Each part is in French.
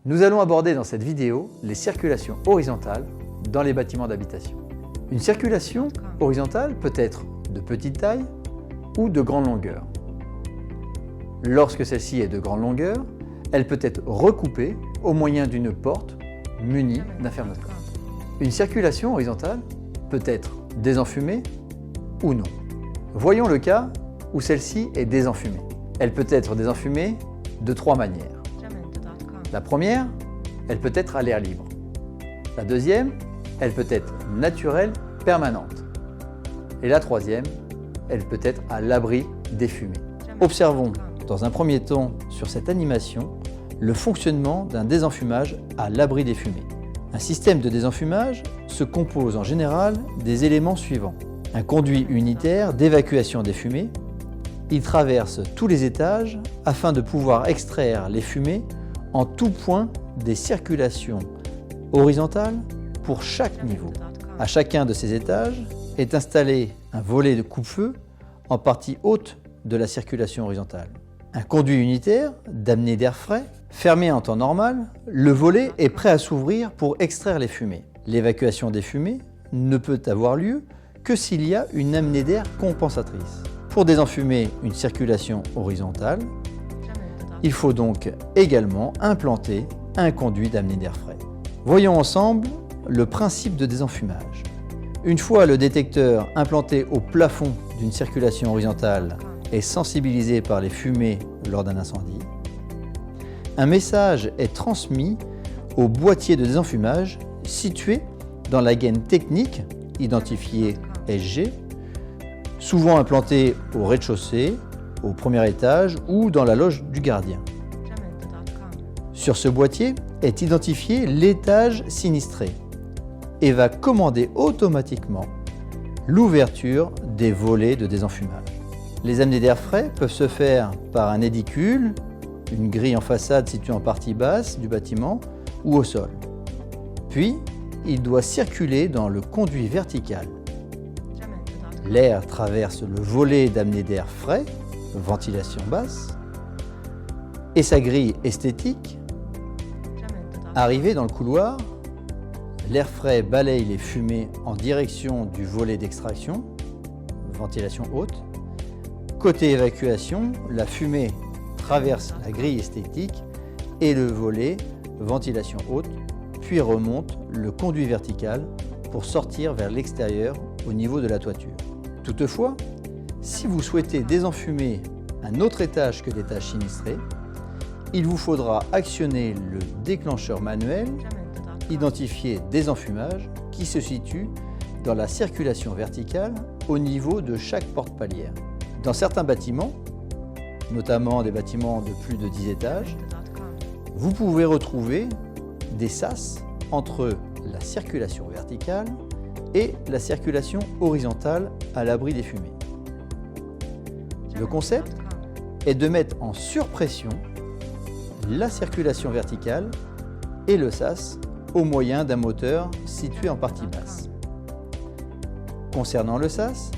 Nous allons aborder dans cette vidéo les circulations horizontales dans les bâtiments d'habitation. Une circulation horizontale peut être de petite taille ou de grande longueur. Lorsque celle-ci est de grande longueur, elle peut être recoupée au moyen d'une porte munie d'un ferme-clé. Une circulation horizontale peut être désenfumée ou non. Voyons le cas où celle-ci est désenfumée. Elle peut être désenfumée de trois manières. La première, elle peut être à l'air libre. La deuxième, elle peut être naturelle, permanente. Et la troisième, elle peut être à l'abri des fumées. Observons dans un premier temps sur cette animation le fonctionnement d'un désenfumage à l'abri des fumées. Un système de désenfumage se compose en général des éléments suivants. Un conduit unitaire d'évacuation des fumées. Il traverse tous les étages afin de pouvoir extraire les fumées en tout point des circulations horizontales pour chaque niveau. À chacun de ces étages est installé un volet de coupe-feu en partie haute de la circulation horizontale. Un conduit unitaire d'amener d'air frais, fermé en temps normal, le volet est prêt à s'ouvrir pour extraire les fumées. L'évacuation des fumées ne peut avoir lieu que s'il y a une amenée d'air compensatrice. Pour désenfumer une circulation horizontale, il faut donc également implanter un conduit d'amener d'air frais. Voyons ensemble le principe de désenfumage. Une fois le détecteur implanté au plafond d'une circulation horizontale et sensibilisé par les fumées lors d'un incendie, un message est transmis au boîtier de désenfumage situé dans la gaine technique identifiée SG, souvent implanté au rez-de-chaussée, au premier étage ou dans la loge du gardien. Sur ce boîtier est identifié l'étage sinistré et va commander automatiquement l'ouverture des volets de désenfumage. Les amenées d'air frais peuvent se faire par un édicule, une grille en façade située en partie basse du bâtiment ou au sol. Puis, il doit circuler dans le conduit vertical. L'air traverse le volet d'amenée d'air frais, ventilation basse, et sa grille esthétique. Arrivé dans le couloir, l'air frais balaye les fumées en direction du volet d'extraction, ventilation haute. Côté évacuation, la fumée traverse la grille esthétique et le volet ventilation haute, puis remonte le conduit vertical pour sortir vers l'extérieur au niveau de la toiture. Toutefois, si vous souhaitez désenfumer un autre étage que l'étage sinistré, il vous faudra actionner le déclencheur manuel identifié désenfumage qui se situe dans la circulation verticale au niveau de chaque porte-palière. Dans certains bâtiments, notamment des bâtiments de plus de 10 étages, vous pouvez retrouver des sas entre la circulation verticale et la circulation horizontale à l'abri des fumées. Le concept est de mettre en surpression la circulation verticale et le sas au moyen d'un moteur situé en partie basse. Concernant le sas,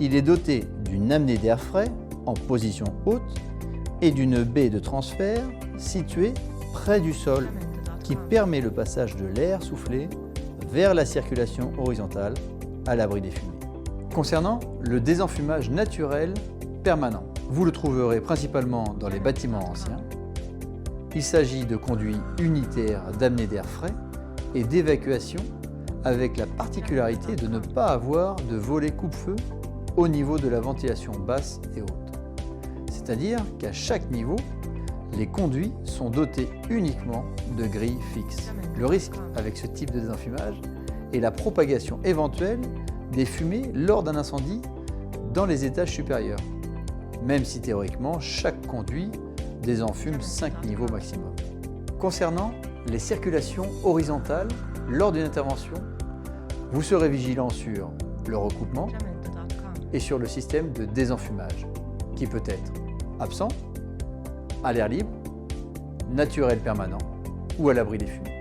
il est doté d'une amenée d'air frais en position haute et d'une baie de transfert située près du sol qui permet le passage de l'air soufflé vers la circulation horizontale à l'abri des fumées. Concernant le désenfumage naturel permanent, vous le trouverez principalement dans les bâtiments anciens. Il s'agit de conduits unitaires d'amenée d'air frais et d'évacuation avec la particularité de ne pas avoir de volet coupe-feu au niveau de la ventilation basse et haute. C'est-à-dire qu'à chaque niveau, les conduits sont dotés uniquement de grilles fixes. Le risque avec ce type de désenfumage est la propagation éventuelle des fumées lors d'un incendie dans les étages supérieurs, même si théoriquement chaque conduit désenfume 5 niveaux maximum. Concernant les circulations horizontales lors d'une intervention, vous serez vigilant sur le recoupement et sur le système de désenfumage qui peut être absent, à l'air libre, naturel permanent ou à l'abri des fumées.